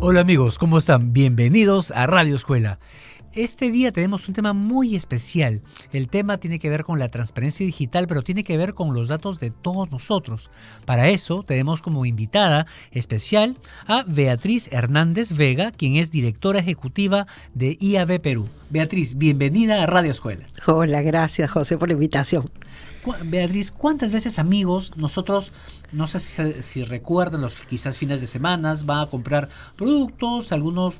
Hola amigos, ¿cómo están? Bienvenidos a Radio Escuela. Este día tenemos un tema muy especial. El tema tiene que ver con la transparencia digital, pero tiene que ver con los datos de todos nosotros. Para eso tenemos como invitada especial a Beatriz Hernández Vega, quien es directora ejecutiva de IAB Perú. Beatriz, bienvenida a Radio Escuela. Hola, gracias José por la invitación. Beatriz, ¿cuántas veces amigos nosotros, no sé si recuerdan los quizás fines de semana, van a comprar productos, algunas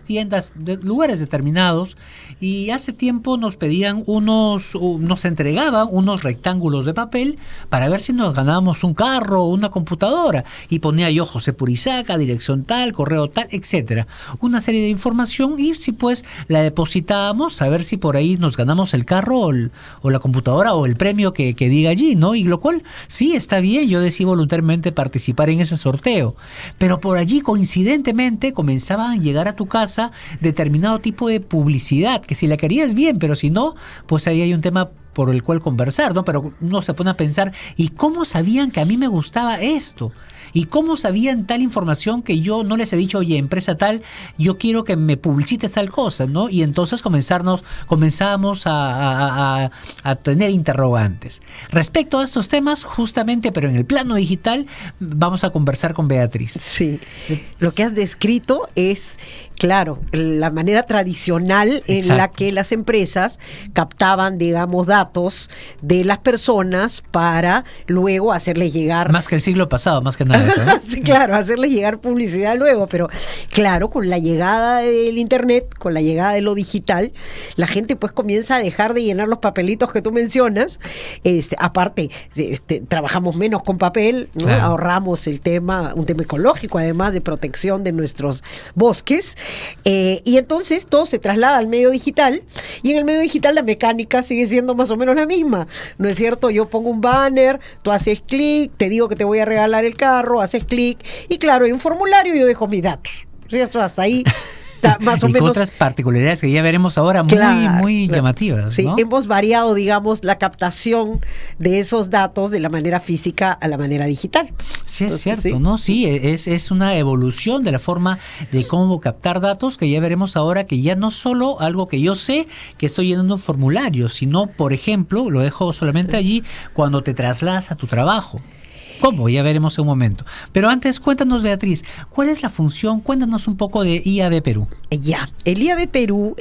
tiendas de lugares determinados, y hace tiempo nos pedían nos entregaban unos rectángulos de papel para ver si nos ganábamos un carro o una computadora, y ponía yo José Purizaca, dirección tal, correo tal, etcétera, una serie de información, y si pues la depositábamos a ver si por ahí nos ganamos el carro o la computadora o el premio que diga allí, ¿no? Y lo cual sí está bien, yo decidí voluntariamente participar en ese sorteo, pero por allí coincidentemente comenzaban a llegar a tu casa determinado tipo de publicidad, que si la querías bien, pero si no, pues ahí hay un tema por el cual conversar, ¿no? Pero uno se pone a pensar, ¿y cómo sabían que a mí me gustaba esto? ¿Y cómo sabían tal información que yo no les he dicho, oye, empresa tal, yo quiero que me publicites tal cosa, ¿no? Y entonces comenzamos a tener interrogantes. Respecto a estos temas, justamente, pero en el plano digital, vamos a conversar con Beatriz. Sí, lo que has descrito es, claro, la manera tradicional en Exacto. la que las empresas captaban, digamos, datos de las personas para luego hacerles llegar... Más que el siglo pasado, más que nada eso, ¿no? Sí, claro, hacerles llegar publicidad luego, pero claro, con la llegada del internet, con la llegada de lo digital, la gente pues comienza a dejar de llenar los papelitos que tú mencionas. Aparte, trabajamos menos con papel, ¿no? Claro. Ahorramos un tema ecológico, además de protección de nuestros bosques, y entonces todo se traslada al medio digital, y en el medio digital la mecánica sigue siendo más o menos la misma, ¿no es cierto? Yo pongo un banner, tú haces clic, te digo que te voy a regalar el carro, haces clic, y claro, hay un formulario y yo dejo mis datos, ¿cierto? Hasta ahí más o y menos. con otras particularidades que ya veremos ahora, muy llamativas, Sí, ¿no? hemos variado, digamos, la captación de esos datos de la manera física a la manera digital. Sí, es Entonces, cierto, sí. ¿no? Sí, es una evolución de la forma de cómo captar datos, que ya veremos ahora, que ya no solo algo que yo sé que estoy llenando un formulario, sino, por ejemplo, lo dejo solamente allí cuando te trasladas a tu trabajo. ¿Cómo? Ya veremos en un momento. Pero antes, cuéntanos, Beatriz, ¿cuál es la función? Cuéntanos un poco de IAB Perú. Ya, el IAB Perú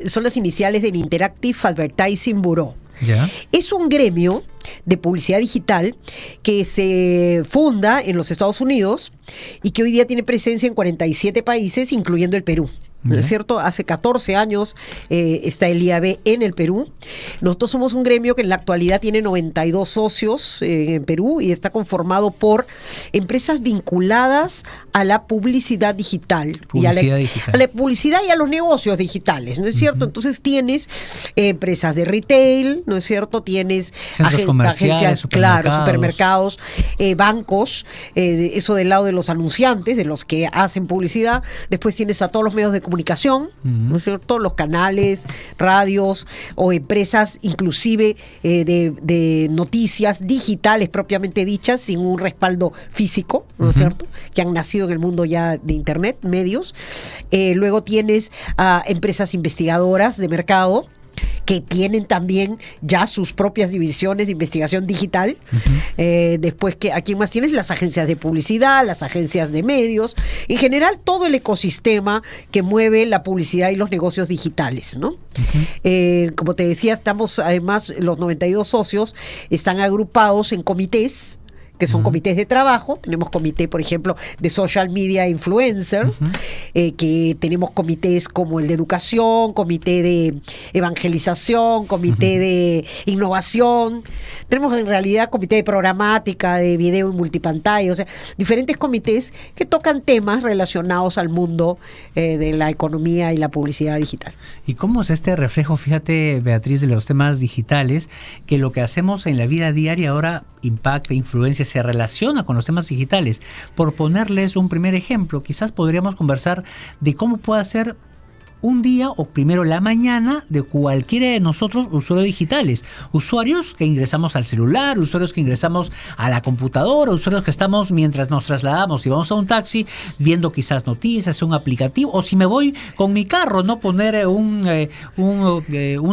son las iniciales del Interactive Advertising Bureau. ¿Ya? Es un gremio de publicidad digital que se funda en los Estados Unidos y que hoy día tiene presencia en 47 países, incluyendo el Perú. ¿No es cierto? Hace 14 años está el IAB en el Perú. Nosotros somos un gremio que en la actualidad tiene 92 socios en Perú y está conformado por empresas vinculadas a la publicidad digital. A la publicidad y a los negocios digitales, ¿no es cierto? Entonces tienes empresas de retail, ¿no es cierto? Tienes centros comerciales, supermercados, bancos, eso del lado de los anunciantes, de los que hacen publicidad. Después tienes a todos los medios de comunicación, ¿no es cierto? Los canales, radios o empresas inclusive de noticias digitales propiamente dichas, sin un respaldo físico, ¿no es cierto? Que han nacido en el mundo ya de internet, medios. Luego tienes a empresas investigadoras de mercado, que tienen también ya sus propias divisiones de investigación digital. Después, ¿aquí más tienes? Las agencias de publicidad, las agencias de medios, en general todo el ecosistema que mueve la publicidad y los negocios digitales, ¿no? Como te decía, estamos, además, los 92 socios están agrupados en comités, que son comités de trabajo. Tenemos comité, por ejemplo, de social media influencer, que tenemos comités como el de educación, comité de evangelización, comité de innovación. Tenemos en realidad comité de programática, de video y multipantalla, o sea, diferentes comités que tocan temas relacionados al mundo de la economía y la publicidad digital. ¿Y cómo es este reflejo, fíjate, Beatriz, de los temas digitales, que lo que hacemos en la vida diaria ahora impacta, influencia, se relaciona con los temas digitales? Por ponerles un primer ejemplo, quizás podríamos conversar de cómo puede ser un día o primero la mañana de cualquiera de nosotros, usuarios digitales, usuarios que ingresamos al celular, usuarios que ingresamos a la computadora, usuarios que estamos mientras nos trasladamos y vamos a un taxi viendo quizás noticias, un aplicativo, o si me voy con mi carro, no poner una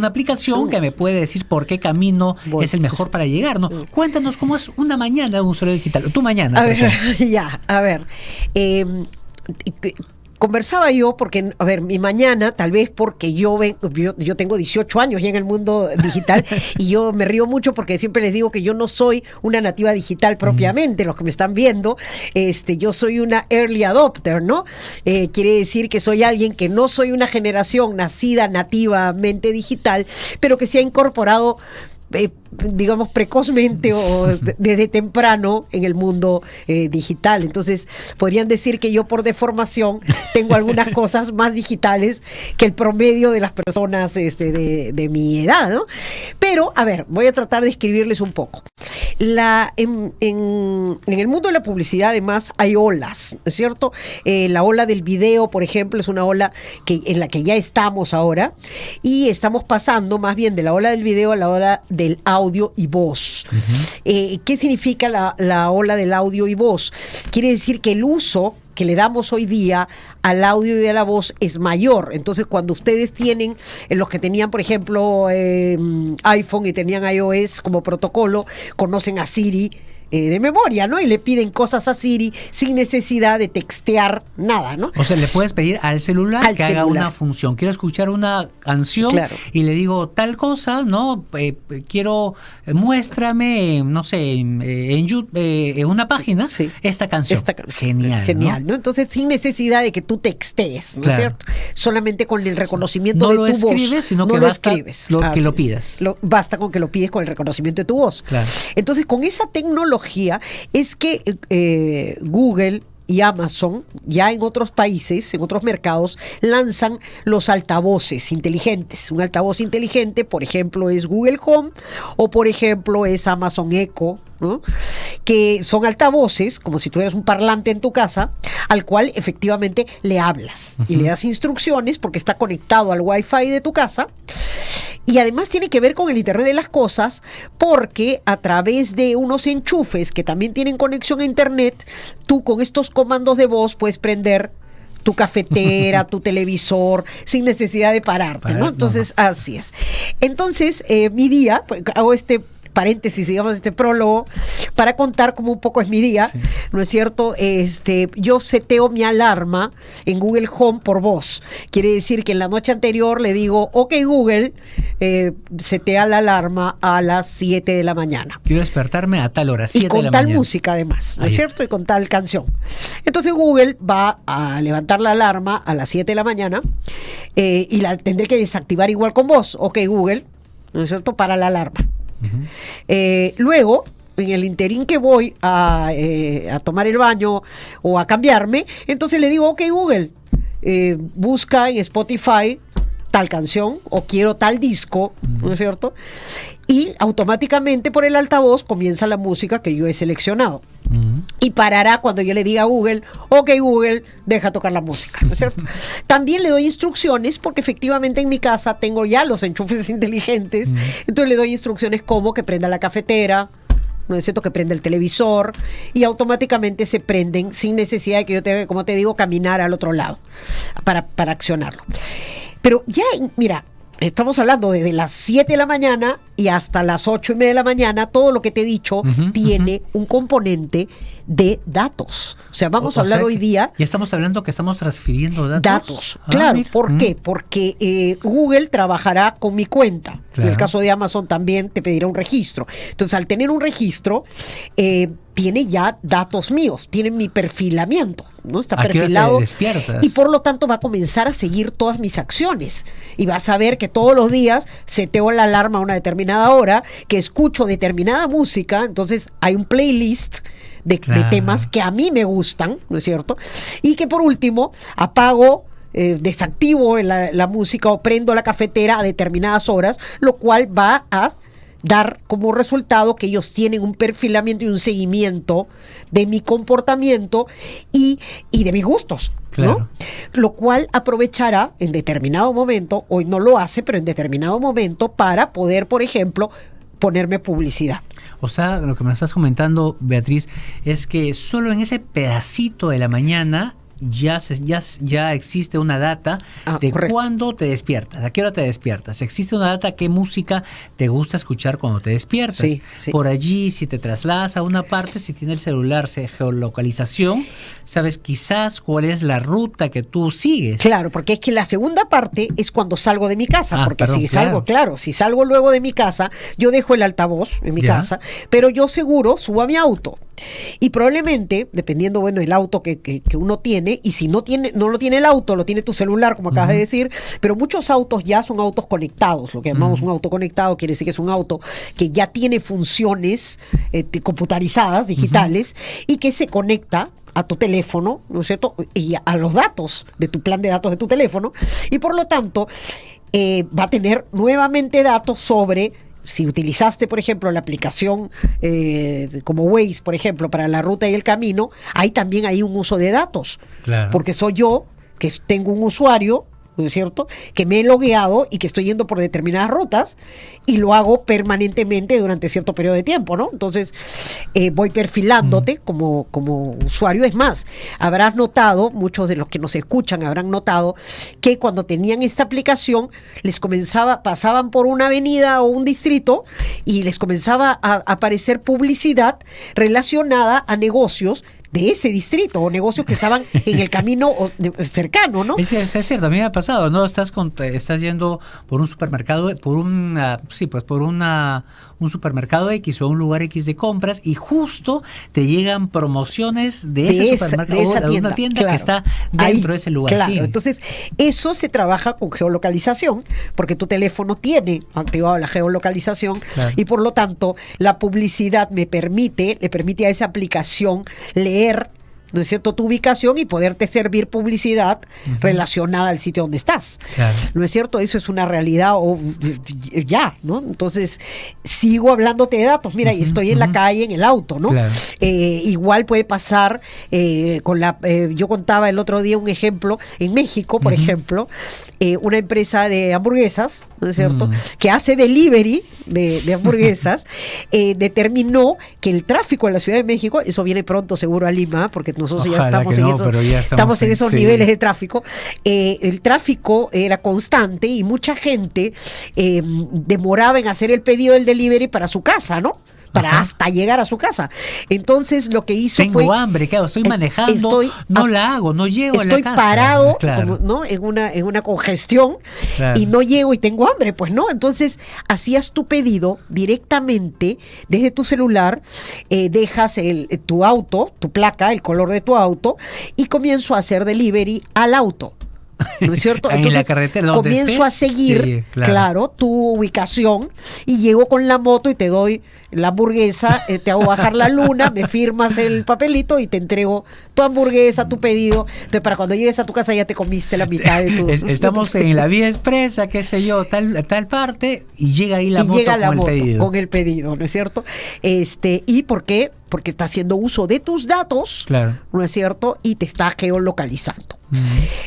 aplicación que me puede decir por qué camino es el mejor para llegar, ¿no? Cuéntanos cómo es una mañana de un usuario digital, tu mañana. A ver, conversaba yo porque, a ver, mi mañana, tal vez porque yo tengo 18 años ya en el mundo digital y yo me río mucho porque siempre les digo que yo no soy una nativa digital propiamente, los que me están viendo, yo soy una early adopter, ¿no? Quiere decir que soy alguien que no soy una generación nacida nativamente digital, pero que se ha incorporado digamos precozmente o desde temprano en el mundo digital. Entonces podrían decir que yo por deformación tengo algunas cosas más digitales que el promedio de las personas de mi edad, ¿no? Pero a ver, voy a tratar de escribirles un poco. En el mundo de la publicidad además hay olas, ¿no es cierto? La ola del video, por ejemplo, es una ola en la que ya estamos ahora y estamos pasando más bien de la ola del video a la ola del audio y voz. ¿Qué significa la ola del audio y voz? Quiere decir que el uso que le damos hoy día al audio y a la voz es mayor. Entonces, cuando ustedes tienen, los que tenían, por ejemplo, iPhone y tenían iOS como protocolo, conocen a Siri de memoria, ¿no? Y le piden cosas a Siri sin necesidad de textear nada, ¿no? O sea, le puedes pedir al celular haga una función. Quiero escuchar una canción y le digo tal cosa, ¿no? Muéstrame, no sé, en una página esta canción. Genial, ¿no? Entonces, sin necesidad de que tú textees, ¿no es cierto? Solamente con el reconocimiento de tu voz. No lo escribes, sino que basta que lo pidas. Basta con que lo pides con el reconocimiento de tu voz. Claro. Entonces, con esa tecnología es que Google y Amazon, ya en otros países, en otros mercados, lanzan los altavoces inteligentes. Un altavoz inteligente, por ejemplo, es Google Home o, por ejemplo, es Amazon Echo, ¿no? Que son altavoces, como si tuvieras un parlante en tu casa, al cual efectivamente le hablas y le das instrucciones porque está conectado al Wi-Fi de tu casa. Y además tiene que ver con el Internet de las cosas, porque a través de unos enchufes que también tienen conexión a Internet, tú con estos comandos de voz puedes prender tu cafetera, tu televisor, sin necesidad de pararte, ¿no? Entonces, así es. Entonces, mi día, hago paréntesis, digamos, prólogo, para contar cómo un poco es mi día, ¿no es cierto? Yo seteo mi alarma en Google Home por voz. Quiere decir que en la noche anterior le digo, ok Google, setea la alarma a las 7 de la mañana. Quiero despertarme a tal hora, 7 de la mañana. Y con tal música además, ¿no es cierto? Y con tal canción. Entonces Google va a levantar la alarma a las 7 de la mañana y la tendré que desactivar igual con voz. Ok Google, ¿no es cierto? Para la alarma. Luego, en el interín que voy a tomar el baño o a cambiarme, entonces le digo, ok Google, busca en Spotify tal canción o quiero tal disco, ¿no es cierto? Y automáticamente por el altavoz comienza la música que yo he seleccionado. Y parará cuando yo le diga a Google, ok Google, deja tocar la música, ¿no es cierto? También le doy instrucciones porque efectivamente en mi casa tengo ya los enchufes inteligentes, entonces le doy instrucciones como que prenda la cafetera, ¿no es cierto? Que prenda el televisor y automáticamente se prenden sin necesidad de que yo tenga que, como te digo, caminar al otro lado para accionarlo. Pero ya, mira, estamos hablando desde las 7 de la mañana y hasta las 8:30 de la mañana, todo lo que te he dicho tiene un componente de datos. O sea, vamos a hablar hoy día... Ya estamos hablando que estamos transfiriendo datos. Datos, claro. Mira. ¿Por qué? Porque Google trabajará con mi cuenta. Claro. En el caso de Amazon también te pedirá un registro. Entonces, al tener un registro, tiene ya datos míos, tiene mi perfilamiento, ¿no? Está perfilado. Y por lo tanto va a comenzar a seguir todas mis acciones. Y vas a ver que todos los días seteo la alarma a una determinada hora, que escucho determinada música, entonces hay un playlist de temas que a mí me gustan, ¿no es cierto? Y que por último apago, desactivo la música o prendo la cafetera a determinadas horas, lo cual va a dar como resultado que ellos tienen un perfilamiento y un seguimiento de mi comportamiento y de mis gustos. Claro. ¿No? Lo cual aprovechará en determinado momento, hoy no lo hace, pero en determinado momento para poder, por ejemplo, ponerme publicidad. O sea, lo que me estás comentando, Beatriz, es que solo en ese pedacito de la mañana ya existe una data de correcto. cuándo te despiertas, a qué hora te despiertas. Existe una data qué música te gusta escuchar cuando te despiertas. Sí, sí. Por allí, si te trasladas a una parte, si tiene el celular geolocalización, sabes quizás cuál es la ruta que tú sigues. Claro, porque es que la segunda parte es cuando salgo de mi casa, porque perdón, si salgo, si salgo luego de mi casa, yo dejo el altavoz en mi casa, pero yo seguro subo a mi auto. Y probablemente, dependiendo, bueno, el auto que uno tiene, y si no lo tiene el auto, lo tiene tu celular, como acabas de decir, pero muchos autos ya son autos conectados. Lo que llamamos un auto conectado quiere decir que es un auto que ya tiene funciones computarizadas, digitales, y que se conecta a tu teléfono, ¿no es cierto? Y a los datos de tu plan de datos de tu teléfono, y por lo tanto va a tener nuevamente datos sobre si utilizaste, por ejemplo, la aplicación como Waze, por ejemplo, para la ruta y el camino, ahí también hay un uso de datos. Claro. Porque soy yo que tengo un usuario, ¿no es cierto?, que me he logueado y que estoy yendo por determinadas rutas y lo hago permanentemente durante cierto periodo de tiempo, ¿no? Entonces, voy perfilándote como usuario. Es más, habrás notado, muchos de los que nos escuchan habrán notado que cuando tenían esta aplicación pasaban por una avenida o un distrito y les comenzaba a aparecer publicidad relacionada a negocios de ese distrito o negocios que estaban en el camino cercano, ¿no? Es cierto, a mí me ha pasado, ¿no? Estás yendo por un supermercado, un supermercado X o un lugar X de compras y justo te llegan promociones de ese supermercado o de una tienda claro, que está dentro de ese lugar. Claro, sí. Entonces eso se trabaja con geolocalización porque tu teléfono tiene activado la geolocalización claro. Y por lo tanto la publicidad le permite a esa aplicación leer, ¿no es cierto?, tu ubicación y poderte servir publicidad relacionada al sitio donde estás. Claro. ¿No es cierto? Eso es una realidad ¿no? Entonces, sigo hablándote de datos. Mira, y estoy en la calle, en el auto, ¿no? Claro. Igual puede pasar yo contaba el otro día un ejemplo en México, por ejemplo, una empresa de hamburguesas, ¿no es cierto?, que hace delivery de hamburguesas, determinó que el tráfico en la Ciudad de México, eso viene pronto seguro a Lima, porque nosotros ya estamos en esos niveles de tráfico, el tráfico era constante y mucha gente demoraba en hacer el pedido del delivery para su casa, ¿no? Para hasta llegar a su casa. Entonces lo que hizo Tengo hambre, claro, estoy manejando, no llego a la casa. Estoy parado, claro. ¿no? en una congestión claro. Y no llego y tengo hambre, pues no. Entonces hacías tu pedido directamente desde tu celular, dejas tu auto, tu placa, el color de tu auto y comienzo a hacer delivery al auto. ¿No es cierto? Entonces, en la carretera donde comienzo a seguir, sí, claro, tu ubicación y llego con la moto y te doy la hamburguesa, te hago bajar la luna, me firmas el papelito y te entrego tu hamburguesa, tu pedido. Entonces, para cuando llegues a tu casa ya te comiste la mitad de tu... Estamos en la vía expresa, qué sé yo, tal parte, y llega ahí la moto con el pedido, ¿no es cierto? ¿Y por qué? Porque está haciendo uso de tus datos, claro. ¿No es cierto? Y te está geolocalizando.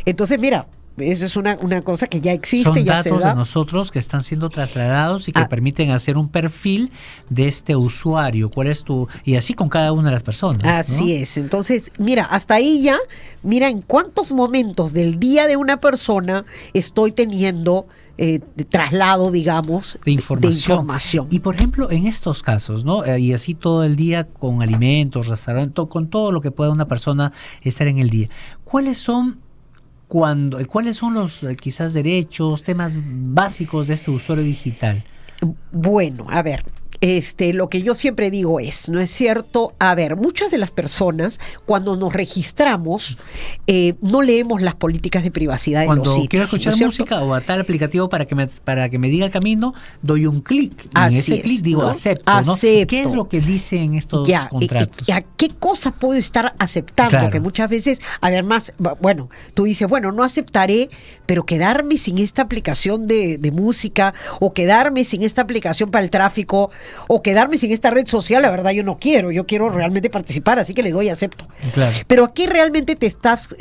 Entonces, mira, eso es una cosa que ya existe. Son ya datos de nosotros que están siendo trasladados y que permiten hacer un perfil de este usuario. ¿Cuál es y así con cada una de las personas? Así ¿no? es. Entonces, mira, hasta ahí ya, mira en cuántos momentos del día de una persona estoy teniendo de traslado, digamos, de información. Y por ejemplo, en estos casos, ¿no? Y así todo el día con alimentos, restaurantes, con todo lo que pueda una persona estar en el día. ¿Cuáles son los quizás derechos, temas básicos de este usuario digital? Bueno, a ver, lo que yo siempre digo es, ¿no es cierto? A ver, muchas de las personas cuando nos registramos no leemos las políticas de privacidad de los Cuando sitios. quiero escuchar ¿no es música o a tal aplicativo para que me diga el camino, doy un clic. Y en Así ese es, clic digo ¿no? acepto, ¿no? Acepto. ¿Qué es lo que dice en estos Ya, contratos? ¿a qué cosa puedo estar aceptando? Claro. Que muchas veces, además, bueno, tú dices, bueno, no aceptaré, pero quedarme sin esta aplicación de música, o quedarme sin esta aplicación para el tráfico, o quedarme sin esta red social, la verdad yo no quiero, yo quiero realmente participar, así que le doy acepto. Claro. Pero ¿a qué realmente te estás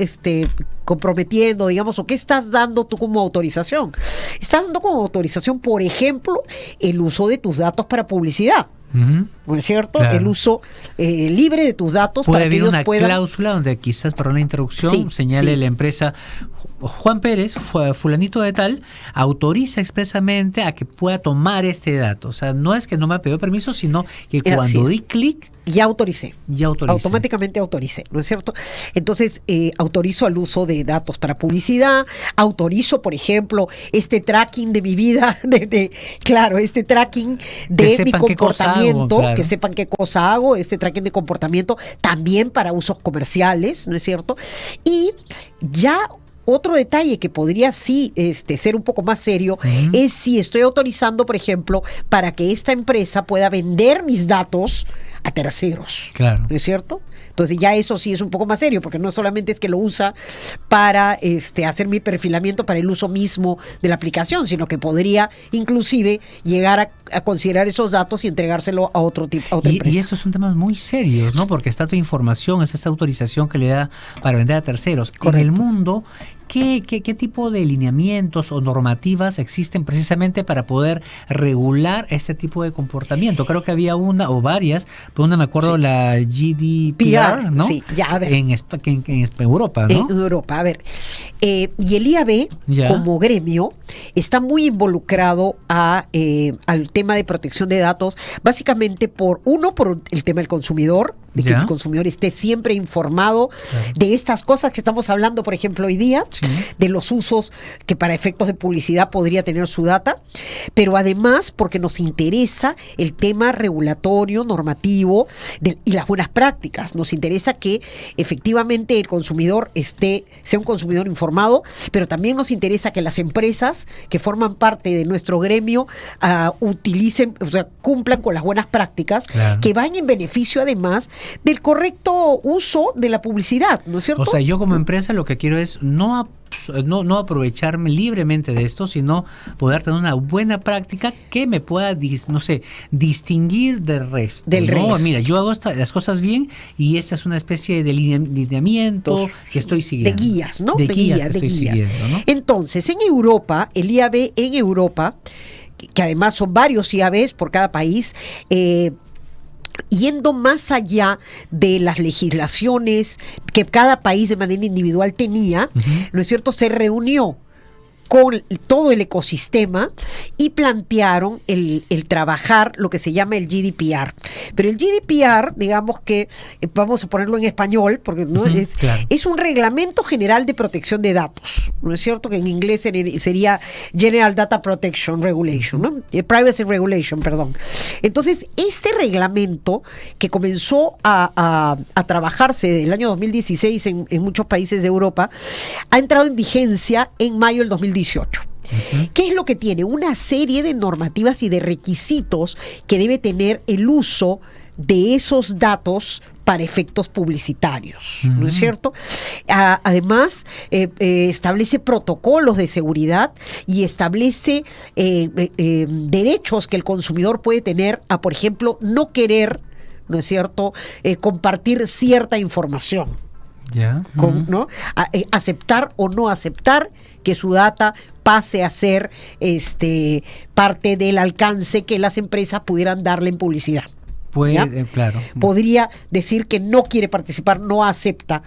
comprometiendo, digamos, o qué estás dando tú como autorización? Estás dando como autorización, por ejemplo, el uso de tus datos para publicidad. Ujú. ¿No es cierto? Claro. El uso libre de tus datos Puede para que haber ellos una puedan... cláusula donde quizás, para una introducción, Sí, señale sí. la empresa: Juan Pérez, fulanito de tal, autoriza expresamente a que pueda tomar este dato. O sea, no es que no me ha pedido permiso, sino que Así cuando es. di clic, Ya autoricé. ya autoriza. Automáticamente autoricé, ¿no es cierto? Entonces, autorizo el uso de datos para publicidad, autorizo, por ejemplo, este tracking de mi vida, claro, este tracking de mi sepan qué cosa comportamiento, hago, claro. que sepan qué cosa hago, este tracking de comportamiento también para usos comerciales, ¿no es cierto? Y ya otro detalle que podría sí ser un poco más serio Ujú. es si estoy autorizando, por ejemplo, para que esta empresa pueda vender mis datos a terceros. Claro. ¿No es cierto? Entonces ya eso sí es un poco más serio, porque no solamente es que lo usa para hacer mi perfilamiento para el uso mismo de la aplicación, sino que podría inclusive llegar a considerar esos datos y entregárselo a otro tipo, a otra empresa. Y esos son temas muy serios, ¿no? Porque está tu información, es esta autorización que le da para vender a terceros. Correcto. En el mundo, ¿qué tipo de lineamientos o normativas existen precisamente para poder regular este tipo de comportamiento? Creo que había una o varias, pero una me acuerdo, Sí. la GDPR, ¿no? Sí, ya, a ver. En Europa, ¿no? En Europa, a ver. Y el IAB, Ya. como gremio, está muy involucrado al tema de protección de datos, básicamente por el tema del consumidor, de que Ya. el consumidor esté siempre informado Claro. de estas cosas que estamos hablando, por ejemplo, hoy día, Sí. de los usos que para efectos de publicidad podría tener su data, pero además porque nos interesa el tema regulatorio, normativo y las buenas prácticas. Nos interesa que efectivamente el consumidor sea un consumidor informado, pero también nos interesa que las empresas que forman parte de nuestro gremio cumplan con las buenas prácticas, Claro. que van en beneficio además del correcto uso de la publicidad, ¿no es cierto? O sea, yo como empresa lo que quiero es no aprovecharme libremente de esto, sino poder tener una buena práctica que me pueda, distinguir del resto. Del ¿no? resto. Mira, yo hago las cosas bien y esta es una especie de lineamiento que estoy siguiendo. De guías, ¿no? De guías que de estoy guías. siguiendo, ¿no? Entonces, en Europa, el IAB en Europa, que además son varios IABs por cada país, yendo más allá de las legislaciones que cada país de manera individual tenía, Ujú. ¿no es cierto? Se reunió con todo el ecosistema y plantearon el trabajar lo que se llama el GDPR. Pero el GDPR, digamos que, vamos a ponerlo en español, porque no Ujú, es, claro. es un reglamento general de protección de datos, ¿no es cierto? Que en inglés sería General Data Protection Regulation, ¿no? Privacy Regulation, perdón. Entonces, este reglamento que comenzó a trabajarse del año 2016 en muchos países de Europa, ha entrado en vigencia en mayo del 2018. Ujú. ¿Qué es lo que tiene? Una serie de normativas y de requisitos que debe tener el uso de esos datos para efectos publicitarios, ¿no es Ujú. cierto? Además, establece protocolos de seguridad y establece derechos que el consumidor puede tener a, por ejemplo, no querer, ¿no es cierto?, compartir cierta información. Ya. Ujú. ¿No? Aceptar o no aceptar que su data pase a ser parte del alcance que las empresas pudieran darle en publicidad. ¿Ya? Claro. Podría decir que no quiere participar, no acepta.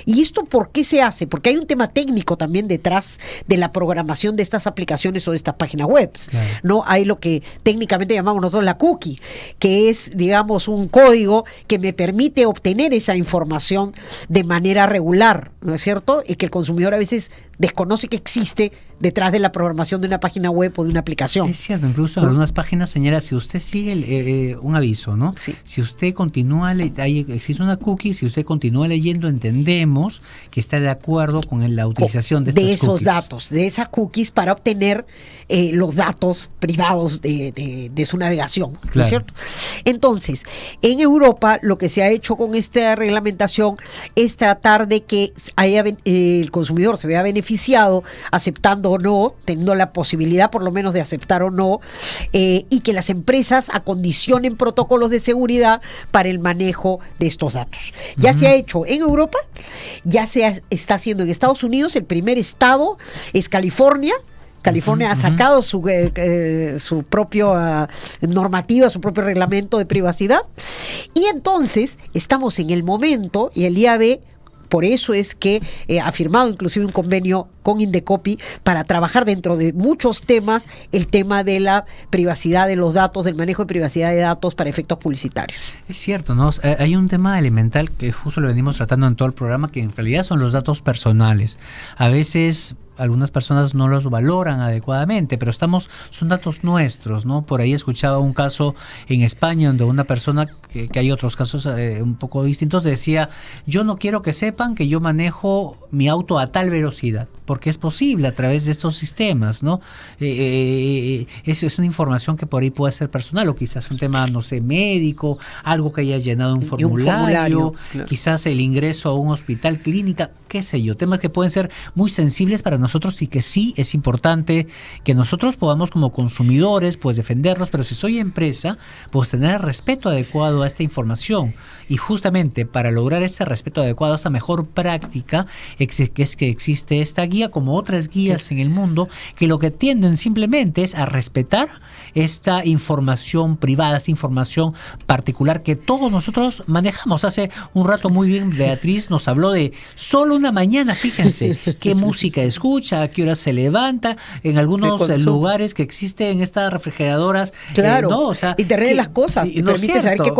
¿Y esto por qué se hace? Porque hay un tema técnico también detrás de la programación de estas aplicaciones o de estas páginas web. Claro. ¿No? Hay lo que técnicamente llamamos nosotros la cookie, que es, digamos, un código que me permite obtener esa información de manera regular, ¿no es cierto? Y que el consumidor a veces desconoce que existe detrás de la programación de una página web o de una aplicación. Es cierto, incluso en algunas páginas señala, si usted sigue un aviso, ¿no? Sí. Si usted continúa, existe una cookie, si usted continúa leyendo, entendemos que está de acuerdo con la utilización de estas esos cookies. datos, de esas cookies para obtener los datos privados de su navegación, ¿no Claro. es cierto? Entonces, en Europa lo que se ha hecho con esta reglamentación es tratar de que el consumidor se vea beneficiado aceptando o no, teniendo la posibilidad por lo menos de aceptar o no, y que las empresas acondicionen protocolos de seguridad para el manejo de estos datos. Ya se ha hecho en Europa, ya está haciendo en Estados Unidos. El primer estado es California. California ha sacado su propia normativa, su propio reglamento de privacidad. Y entonces estamos en el momento, y el IAB por eso es que ha firmado inclusive un convenio con Indecopi para trabajar dentro de muchos temas, el tema de la privacidad de los datos, del manejo de privacidad de datos para efectos publicitarios. Es cierto, ¿no? Hay un tema elemental que justo lo venimos tratando en todo el programa, que en realidad son los datos personales. A veces algunas personas no los valoran adecuadamente, pero son datos nuestros, ¿no? Por ahí escuchaba un caso en España donde una persona, que hay otros casos un poco distintos, decía: yo no quiero que sepan que yo manejo mi auto a tal velocidad, porque es posible a través de estos sistemas, ¿no? Eso es una información que por ahí puede ser personal, o quizás un tema, no sé, médico, algo que haya llenado un formulario, claro. Quizás el ingreso a un hospital, clínica, qué sé yo, temas que pueden ser muy sensibles para nosotros y que sí es importante que nosotros podamos como consumidores pues defenderlos, pero si soy empresa, pues tener el respeto adecuado a esta información. Y justamente para lograr este respeto adecuado, esta mejor práctica, es que existe esta guía, como otras guías en el mundo, que lo que tienden simplemente es a respetar esta información privada, esta información particular que todos nosotros manejamos. Hace un rato muy bien Beatriz nos habló de solo una mañana, fíjense, qué música escucha, a qué hora se levanta, en algunos lugares que existen estas refrigeradoras. Claro, ¿no? O sea, Internet de las cosas, te permite saber qué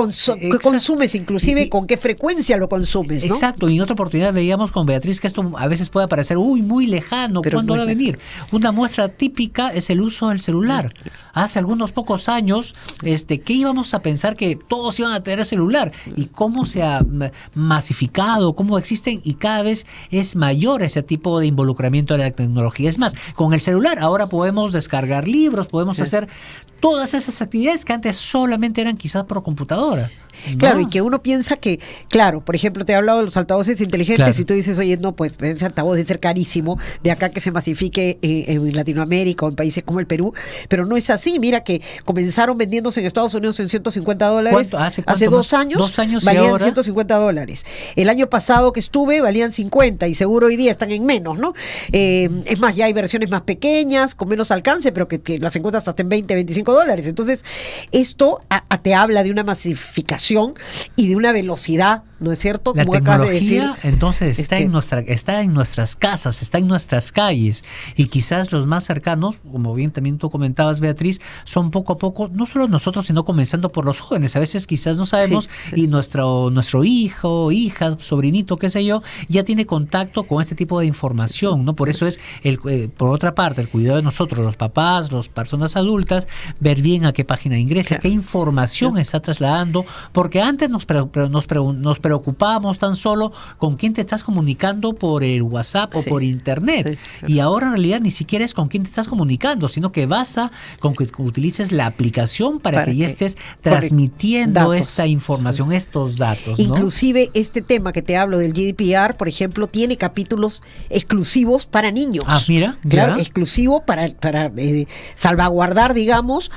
consumes, inclusive con qué frecuencia lo consumes, ¿no? Exacto, y en otra oportunidad veíamos con Beatriz que esto a veces puede parecer muy lejano, pero ¿cuándo va a venir? Una muestra típica es el uso del celular. Hace algunos pocos años, ¿qué íbamos a pensar que todos iban a tener celular? Y cómo se ha masificado, cómo existen, y cada vez es mayor ese tipo de involucramiento de la tecnología. Es más, con el celular ahora podemos descargar libros, podemos hacer todas esas actividades que antes solamente eran quizás por computadora. ¿no? Claro, y que uno piensa que, claro, por ejemplo, te he hablado de los altavoces inteligentes, Claro. y tú dices, oye, no, pues ese altavoz debe ser carísimo, de acá que se masifique en Latinoamérica o en países como el Perú, pero no es así. Mira que comenzaron vendiéndose en Estados Unidos en $150. Hace 2 años, 2 años valían y ahora $150. El año pasado que estuve valían 50 y seguro hoy día están en menos, ¿no? Es más, ya hay versiones más pequeñas, con menos alcance, pero que las encuentras hasta en $20, $25. Entonces, esto te habla de una masificación y de una velocidad, ¿no es cierto? La Como acabas de tecnología decir, entonces está en nuestras casas, está en nuestras calles, y quizás los más cercanos, como bien también tú comentabas, Beatriz, son poco a poco, no solo nosotros, sino comenzando por los jóvenes. A veces quizás no sabemos, y nuestro hijo, hija, sobrinito, qué sé yo, ya tiene contacto con este tipo de información, ¿no? Por eso es, por otra parte, el cuidado de nosotros, los papás, las personas adultas, ver bien a qué página ingresa, qué información está trasladando, porque antes nos preocupábamos tan solo con quién te estás comunicando por el WhatsApp o por internet, y ahora en realidad ni siquiera es con quién te estás comunicando, sino que basta con que utilices la aplicación para que ya estés transmitiendo esta información, estos datos, ¿no? Inclusive este tema que te hablo del GDPR, por ejemplo, tiene capítulos exclusivos para niños. Ah, mira, claro, ya. exclusivo para salvaguardar, digamos,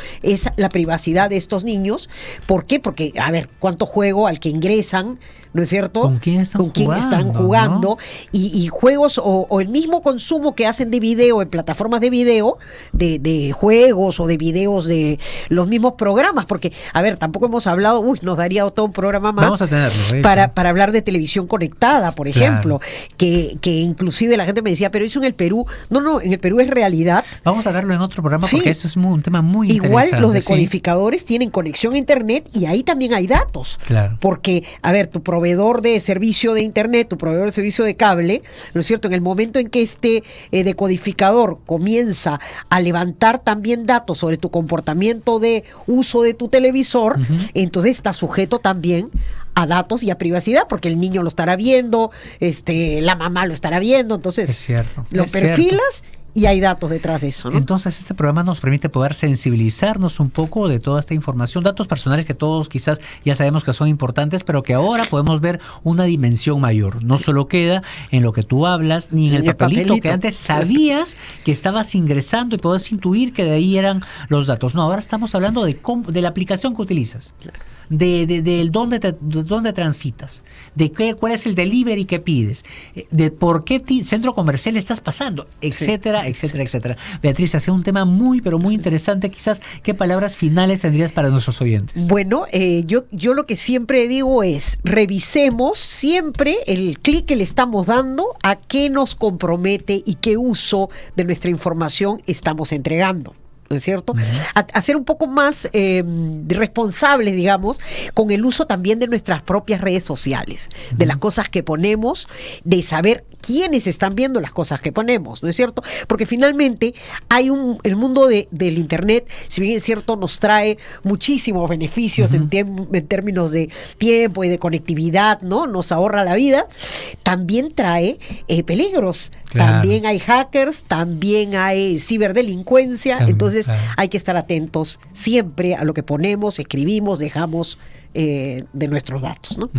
la privacidad de estos niños. ¿Por qué? Porque, a ver, cuánto juego al que ingresan, ¿no es cierto? ¿Con quién están jugando? ¿no? Y juegos o el mismo consumo que hacen de video en plataformas de video, de juegos o de videos de los mismos programas, porque, a ver, tampoco hemos hablado, nos daría todo un programa más. Vamos a tenerlo, para hablar de televisión conectada, por ejemplo, que inclusive la gente me decía, pero eso en el Perú, no, en el Perú es realidad. Vamos a verlo en otro programa, porque ese es un tema muy interesante. Igual los decodificadores tienen conexión a internet y ahí también hay datos. Claro. Porque, a ver, tu programa proveedor de servicio de internet, tu proveedor de servicio de cable, ¿no es cierto? En el momento en que este decodificador comienza a levantar también datos sobre tu comportamiento de uso de tu televisor, entonces está sujeto también a datos y a privacidad, porque el niño lo estará viendo, la mamá lo estará viendo, entonces es cierto, lo perfilas y hay datos detrás de eso, ¿no? Entonces este programa nos permite poder sensibilizarnos un poco de toda esta información, datos personales que todos quizás ya sabemos que son importantes, pero que ahora podemos ver una dimensión mayor. No solo queda en lo que tú hablas, ni en el papelito que antes sabías que estabas ingresando y podías intuir que de ahí eran los datos. No, ahora estamos hablando de la aplicación que utilizas. De dónde transitas, cuál es el delivery que pides, de por qué centro comercial estás pasando, etcétera, etcétera, etcétera. Beatriz, ha sido un tema muy, pero muy interesante. Quizás, ¿qué palabras finales tendrías para nuestros oyentes? Bueno, yo lo que siempre digo es, revisemos siempre el clic que le estamos dando, a qué nos compromete y qué uso de nuestra información estamos entregando. ¿No es cierto? A ser un poco más responsables, digamos, con el uso también de nuestras propias redes sociales, de las cosas que ponemos, de saber quiénes están viendo las cosas que ponemos, ¿no es cierto? Porque finalmente el mundo del internet, si bien es cierto, nos trae muchísimos beneficios en términos de tiempo y de conectividad, ¿no? Nos ahorra la vida, también trae peligros. Claro. También hay hackers, también hay ciberdelincuencia, entonces hay que estar atentos siempre a lo que ponemos, escribimos, dejamos de nuestros datos, ¿no?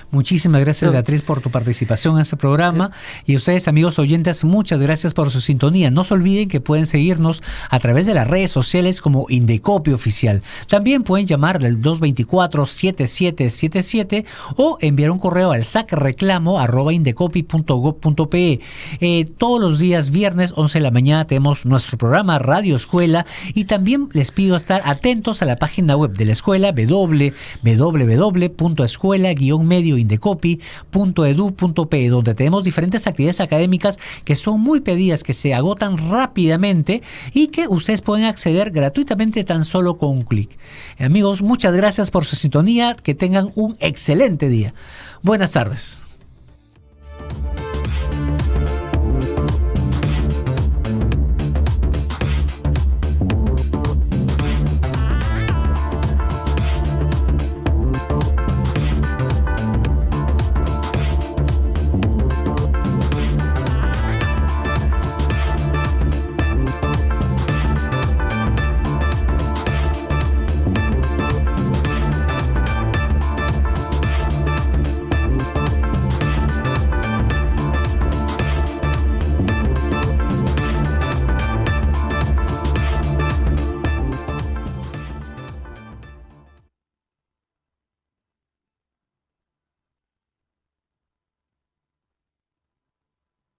Muchísimas gracias, Beatriz, por tu participación en este programa. Y ustedes, amigos oyentes, muchas gracias por su sintonía. No se olviden que pueden seguirnos a través de las redes sociales como Indecopi Oficial. También pueden llamar al 224-7777 o enviar un correo al sacreclamo@indecopi.gov.pe. Todos los días, viernes, 11 de la mañana, tenemos nuestro programa Radio Escuela, y también les pido estar atentos a la página web de la escuela, www.escuela-medioindecopi.edu.pe, donde tenemos diferentes actividades académicas que son muy pedidas, que se agotan rápidamente y que ustedes pueden acceder gratuitamente tan solo con un clic. Amigos, muchas gracias por su sintonía, que tengan un excelente día. Buenas tardes.